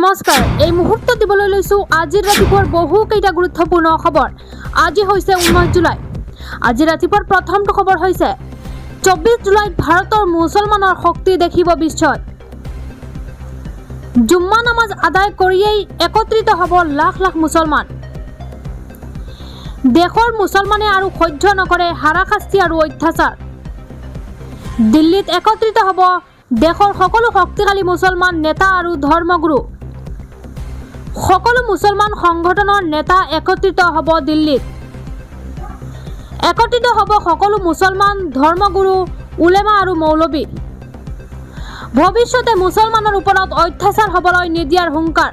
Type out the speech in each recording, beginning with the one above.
নমস্কাৰ এই মুহূৰ্ত দিবলৈ লৈছো আজি ৰাতিপুৱাৰ বহুকেইটা গুৰুত্বপূৰ্ণ খবৰ। আজি হৈছে 19 জুলাই। আজি ৰাতিপুৱাৰ প্ৰথমটো খবৰ হৈছে 24 জুলাইত ভাৰতৰ মুছলমানৰ শক্তি দেখিব বিশ্বত। জুম্মা নামাজ আদায় কৰিয়েই একত্ৰিত হ'ব লাখ লাখ মুছলমান। দেশৰ মুছলমানে আৰু সহ্য নকৰে হাৰাশাস্তি আৰু অত্যাচাৰ। দিল্লীত একত্ৰিত হ'ব দেশৰ সকলো শক্তিশালী মুছলমান নেতা আৰু ধৰ্মগুৰু। সকলো মুছলমান সংগঠনৰ নেতা একত্ৰিত হ'ব দিল্লীত। একত্ৰিত হ'ব সকলো মুছলমান ধৰ্মগুৰু, উলেমা আৰু মৌলবী। ভৱিষ্যতে মুছলমানৰ ওপৰত অত্যাচাৰ হ'বলৈ নিদিয়াৰ হুংকাৰ।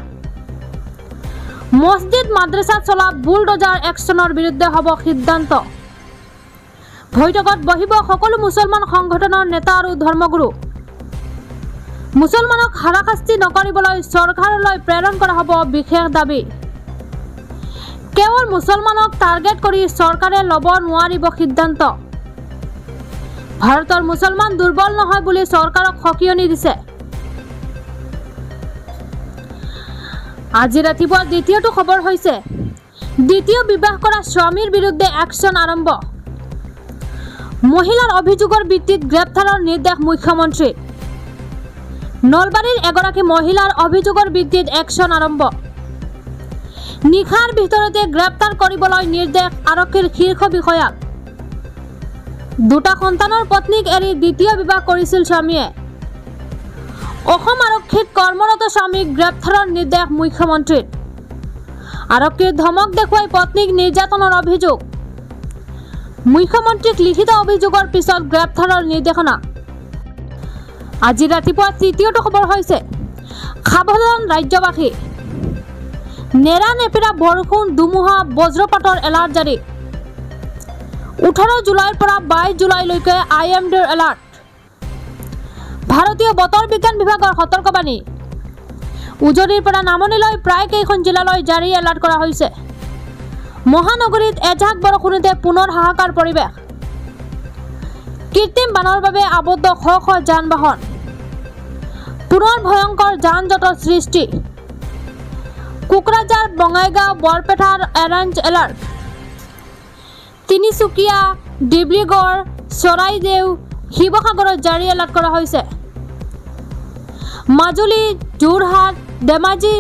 মছজিদ মাদ্ৰাছাত চলা বুলডজাৰ একশ্যনৰ বিৰুদ্ধে হ'ব সিদ্ধান্ত। বৈঠকত বহিব সকলো মুছলমান সংগঠনৰ নেতা আৰু ধৰ্মগুৰু। মুছলমানক হাৰাশাস্তি নকৰিবলৈ চৰকাৰলৈ প্ৰেৰণ কৰা হ'ব বিশেষ দাবী। কেৱল মুছলমানক টাৰ্গেট কৰি চৰকাৰে ল'ব নোৱাৰিব সিদ্ধান্ত। ভাৰতৰ মুছলমান দুৰ্বল নহয় বুলি চৰকাৰক সকিয়নি দিছে। আজি ৰাতিপুৱা দ্বিতীয়টো খবৰ হৈছে দ্বিতীয় বিবাহ কৰা স্বামীৰ বিৰুদ্ধে একশ্যন আৰম্ভ। মহিলাৰ অভিযোগৰ ভিত্তিত গ্ৰেপ্তাৰৰ নিৰ্দেশ মুখ্যমন্ত্ৰী। নলবাৰীৰ এগৰাকী মহিলাৰ অভিযোগৰ ভিত্তিত একশ্যন আৰম্ভ। নিশাৰ ভিতৰতে গ্ৰেপ্তাৰ কৰিবলৈ নিৰ্দেশ আৰক্ষীৰ শীৰ্ষ বিষয়াক। দুটা সন্তানৰ পত্নীক এৰি দ্বিতীয় বিবাহ কৰিছিল স্বামীয়ে। অসম আৰক্ষীত কৰ্মৰত স্বামীক গ্ৰেপ্তাৰৰ নিৰ্দেশ মুখ্যমন্ত্ৰীৰ। আৰক্ষীৰ ধমক দেখুৱাই পত্নীক নিৰ্যাতনৰ অভিযোগ। মুখ্যমন্ত্ৰীক লিখিত অভিযোগৰ পিছত গ্ৰেপ্তাৰৰ নিৰ্দেশনা। আজি ৰাতিপুৱা তৃতীয়টো খবৰ হৈছে সাৱধান ৰাজ্যবাসী। নেৰানেপেৰা বৰষুণ, ধুমুহা, বজ্ৰপাতৰ এলাৰ্ট জাৰি। 18 জুলাইৰ পৰা 22 জুলাইলৈকে IMDৰ এলাৰ্ট। ভাৰতীয় বতৰ বিজ্ঞান বিভাগৰ সতৰ্কবাণী। উজনিৰ পৰা নামনিলৈ প্ৰায় কেইখন জিলালৈ জাৰি এলাৰ্ট কৰা হৈছে। মহানগৰীত এজাক বৰষুণতে পুনৰ হাহাকাৰ পৰিৱেশ। কৃত্ৰিম বানৰ বাবে আবদ্ধ শ শ যান বাহন। পুনৰ ভয়ংকৰ যান জঁটৰ সৃষ্টি। কোকৰাঝাৰ, বঙাইগাঁও, বৰপেটাৰ অৰেঞ্জ এলাৰ্ট। তিনিচুকীয়া, ডিব্ৰুগড়, চৰাইদেউ, শিৱসাগৰত জাৰি এলাৰ্ট কৰা হৈছে। মাজুলী, যোৰহাট, ধেমাজি,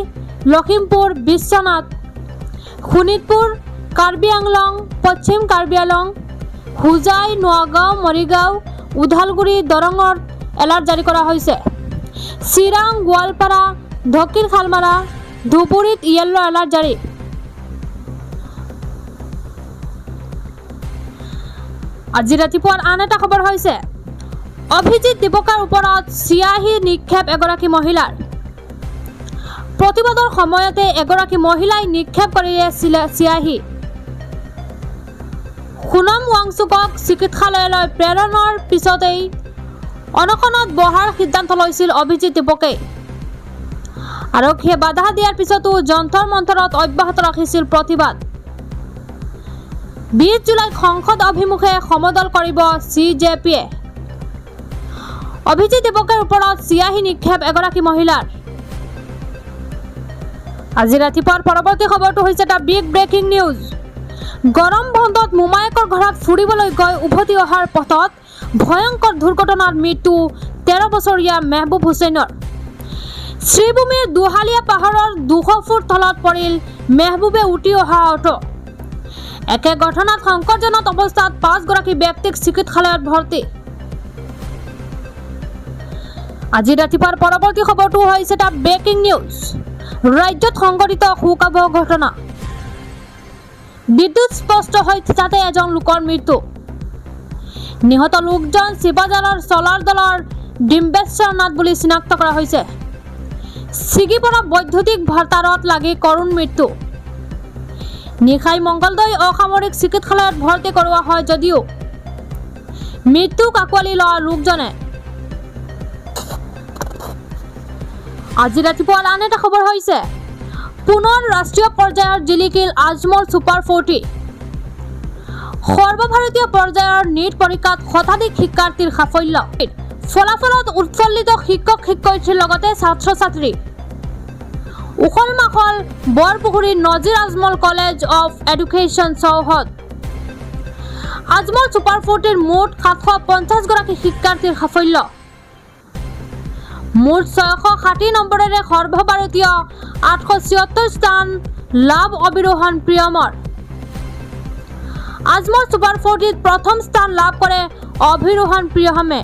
লখিমপুৰ, বিশ্বনাথ, শোণিতপুৰ, কাৰ্বি আংলং, পশ্চিম কাৰ্বি আংলং, হোজাই, নগাঁও, মৰিগাঁও, ওদালগুৰি, দৰঙত এলাৰ্ট জাৰি কৰা হৈছে। চিৰাং, গোৱালপাৰা, দক্ষিণ শালমাৰা, ধুবুৰীত য়েল্লো এলাৰ্ট জাৰি। আজি ৰাতিপুৱাৰ আন এটা খবৰ হৈছে অভিজিৎ দীপকৰ ওপৰত চিয়াহী নিক্ষেপ এগৰাকী মহিলাৰ। প্ৰতিবাদৰ সময়তে এগৰাকী মহিলাই নিক্ষেপ কৰিছিল চিয়াহী। সুনম ৱাংচুকক চিকিৎসালয়লৈ প্ৰেৰণৰ পিছতেই অনশনত বহাৰ সিদ্ধান্ত লৈছিল অভিজিৎ দীপকে। আৰক্ষীয়ে বাধা দিয়াৰ পিছতো যন্তৰ মন্তৰত অব্যাহত ৰাখিছিল প্ৰতিবাদ। 20 জুলাইত সংসদ অভিমুখে সমদল কৰিব CJPয়ে। অভিজিৎ দীপকৰ ওপৰত চিয়াহী নিক্ষেপ এগৰাকী মহিলাৰ। আজি ৰাতিপুৱাৰ পৰৱৰ্তী খবৰটো হৈছে এটা বিগ ব্ৰেকিং নিউজ। গৰম বন্ধত মোমায়েকৰ ঘৰত ফুৰিবলৈ গৈ উভতি অহাৰ পথত ভয়ংকৰ দুৰ্ঘটনাত মৃত্যু 13 বছৰীয়া মেহবুব হুছেইনৰ। শ্ৰীভূমিৰ দুহালীয়া পাহাৰৰ 200 ফুট তলত পৰিল মেহবুবে উঠি অহা অটো। একে ঘটনাত সংকটজনক অৱস্থাত 5 গৰাকী ব্যক্তিক চিকিৎসালয়ত ভৰ্তি। আজি ৰাতিপুৱাৰ পৰৱৰ্তী খবৰটো হৈছে এটা ব্ৰেকিং নিউজ। ৰাজ্যত সংঘটিত শোকাবহ ঘটনা। বিদ্যুৎ স্পষ্ট হৈ তাতে এজন লোকৰ মৃত্যু। নিহত লোকজন শিৱাজাৰৰ চলাৰ দলৰ ডিম্বেশ্বৰ নাথ বুলি চিনাক্ত কৰা হৈছে। ছিগি পৰা বৈদ্যুতিক তাঁৰত লাগি কৰুণ মৃত্যু। নিশাই মংগলদৈ অসামৰিক চিকিৎসালয়ত ভৰ্তি কৰোৱা হয় যদিও মৃত্যুক আঁকোৱালি লোৱা লোকজনে। আজি ৰাতিপুৱা আন এটা খবৰ হৈছে পুনৰ ৰাষ্ট্ৰীয় পৰ্যায়ৰ জিলিকিল আজমল ছুপাৰ 40। সৰ্বভাৰতীয় পৰ্যায়ৰ নীট পৰীক্ষাত শতাধিক শিক্ষাৰ্থীৰ সাফল্য। ফলাফলত উৎফুল্লিত শিক্ষক শিক্ষয়িত্ৰীৰ লগতে ছাত্ৰ ছাত্ৰী। উখল মাখল বৰপুখুৰী নজিৰ আজমল কলেজ অফ এডুকেশ্যন চৌহদ। আজমল ছুপাৰ 40ৰ মুঠ 750 গৰাকী শিক্ষাৰ্থীৰ সাফল্য। মুঠ 660 নম্বৰেৰে সৰ্বভাৰতীয় 876 স্থান লাভ অবিৰোহণ প্ৰিয়মৰ। আজমল ছুপাৰ 40ত প্ৰথম স্থান লাভ কৰে অভিৰোহণ প্ৰিয়মে।